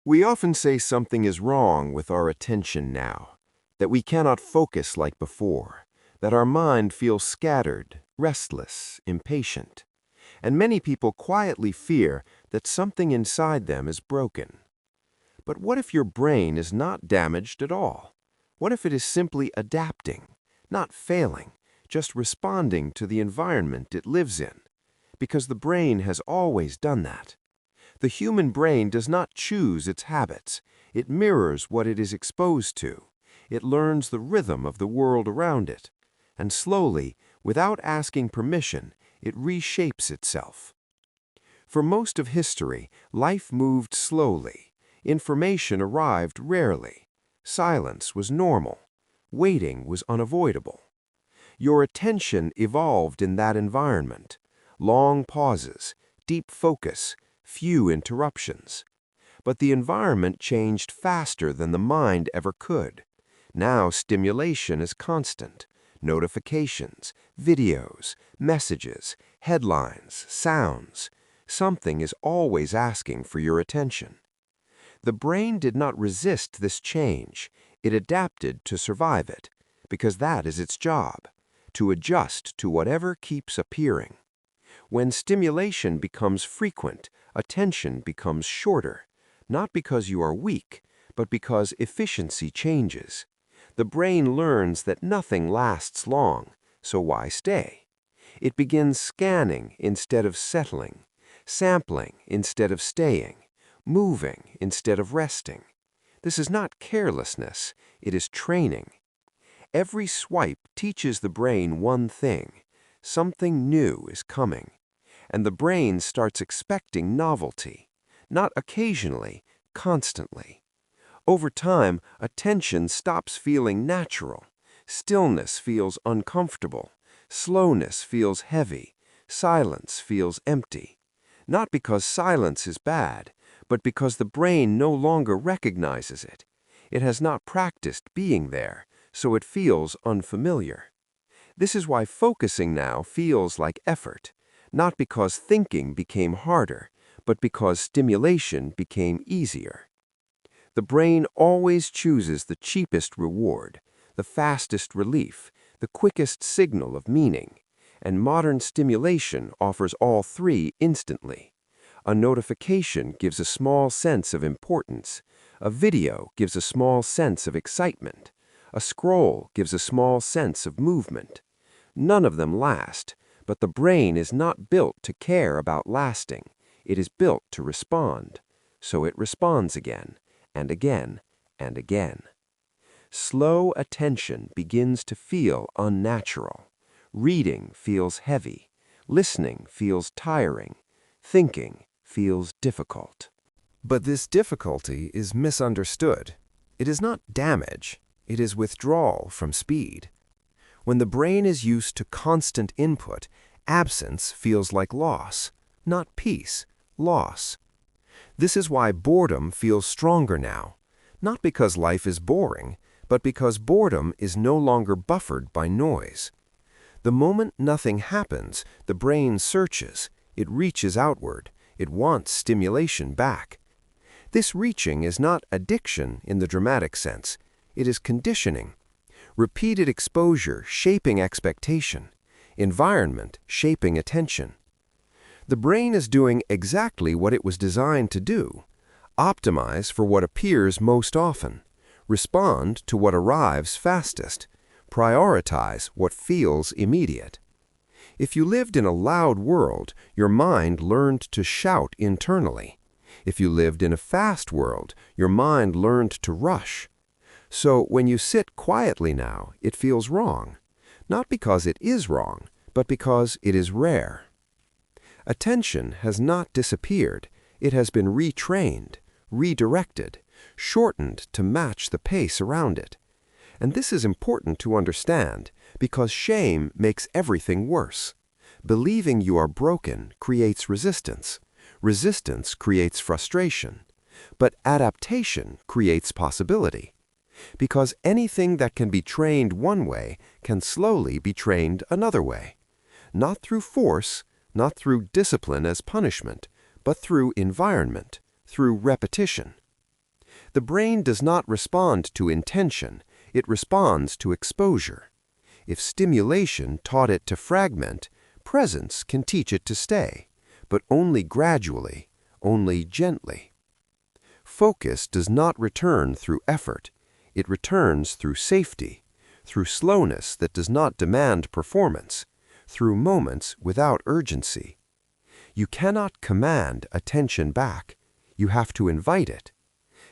We often say something is wrong with our attention now, that we cannot focus like before, that our mind feels scattered, restless, impatient. And many people quietly fear that something inside them is broken. But what if your brain is not damaged at all? What if it is simply adapting, not failing, just responding to the environment it lives in? Because the brain has always done that. The human brain does not choose its habits. It mirrors what it is exposed to. It learns the rhythm of the world around it. And slowly, without asking permission, it reshapes itself. For most of history, life moved slowly. Information arrived rarely. Silence was normal. Waiting was unavoidable. Your attention evolved in that environment. Long pauses, deep focus, few interruptions. But the environment changed faster than the mind ever could. Now stimulation is constant. Notifications, videos, messages, headlines, sounds. Something is always asking for your attention. The brain did not resist this change. It adapted to survive it, because that is its job, to adjust to whatever keeps appearing. When stimulation becomes frequent, attention becomes shorter, not because you are weak, but because efficiency changes. The brain learns that nothing lasts long, so why stay? It begins scanning instead of settling, sampling instead of staying, moving instead of resting. This is not carelessness, it is training. Every swipe teaches the brain one thing: something new is coming. And the brain starts expecting novelty, not occasionally, constantly. Over time, attention stops feeling natural. Stillness feels uncomfortable. Slowness feels heavy. Silence feels empty. Not because silence is bad, but because the brain no longer recognizes it. It has not practiced being there, so it feels unfamiliar. This is why focusing now feels like effort. Not because thinking became harder, but because stimulation became easier. The brain always chooses the cheapest reward, the fastest relief, the quickest signal of meaning, and modern stimulation offers all three instantly. A notification gives a small sense of importance. A video gives a small sense of excitement. A scroll gives a small sense of movement. None of them last. But the brain is not built to care about lasting. It is built to respond. So it responds again, and again, and again. Slow attention begins to feel unnatural. Reading feels heavy. Listening feels tiring. Thinking feels difficult. But this difficulty is misunderstood. It is not damage. It is withdrawal from speed. When the brain is used to constant input, absence feels like loss, not peace, loss. This is why boredom feels stronger now, not because life is boring, but because boredom is no longer buffered by noise. The moment nothing happens, the brain searches, it reaches outward, it wants stimulation back. This reaching is not addiction in the dramatic sense, it is conditioning. Repeated exposure shaping expectation, environment shaping attention. The brain is doing exactly what it was designed to do: optimize for what appears most often, respond to what arrives fastest, prioritize what feels immediate. If you lived in a loud world, your mind learned to shout internally. If you lived in a fast world, your mind learned to rush. So when you sit quietly now, it feels wrong, not because it is wrong, but because it is rare. Attention has not disappeared. It has been retrained, redirected, shortened to match the pace around it. And this is important to understand because shame makes everything worse. Believing you are broken creates resistance. Resistance creates frustration. But adaptation creates possibility. Because anything that can be trained one way can slowly be trained another way. Not through force, not through discipline as punishment, but through environment, through repetition. The brain does not respond to intention, it responds to exposure. If stimulation taught it to fragment, presence can teach it to stay, but only gradually, only gently. Focus does not return through effort, it returns through safety, through slowness that does not demand performance, through moments without urgency. You cannot command attention back, you have to invite it.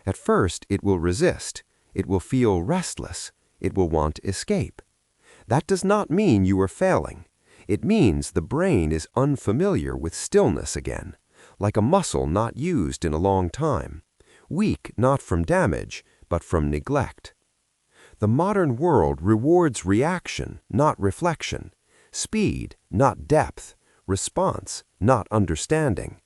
At first, it will resist, it will feel restless, it will want escape. That does not mean you are failing. It means the brain is unfamiliar with stillness again, like a muscle not used in a long time, weak not from damage, but from neglect. The modern world rewards reaction, not reflection, speed, not depth, response, not understanding.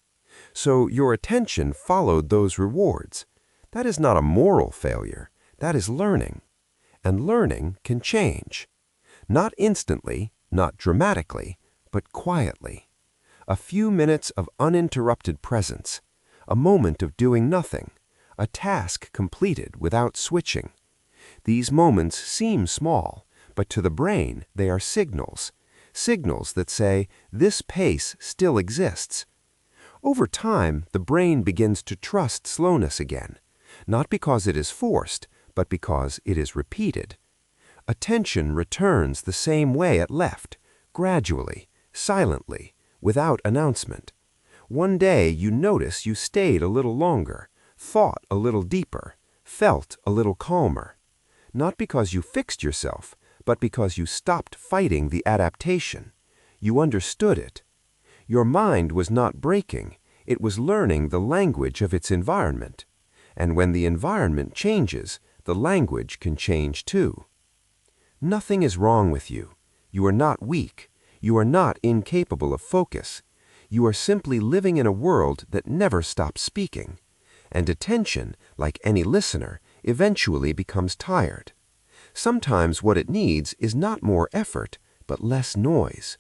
So your attention followed those rewards. That is not a moral failure, that is learning. And learning can change. Not instantly, not dramatically, but quietly. A few minutes of uninterrupted presence, a moment of doing nothing, a task completed without switching. These moments seem small, but to the brain they are signals, signals that say this pace still exists. Over time, the brain begins to trust slowness again, not because it is forced, but because it is repeated. Attention returns the same way it left, gradually, silently, without announcement. One day you notice you stayed a little longer, thought a little deeper, felt a little calmer. Not because you fixed yourself, but because you stopped fighting the adaptation. You understood it. Your mind was not breaking, it was learning the language of its environment. And when the environment changes, the language can change too. Nothing is wrong with you. You are not weak. You are not incapable of focus. You are simply living in a world that never stops speaking. And attention, like any listener, eventually becomes tired. Sometimes what it needs is not more effort, but less noise.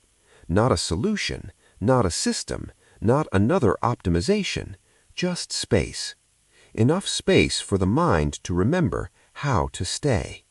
Not a solution, not a system, not another optimization, just space. Enough space for the mind to remember how to stay.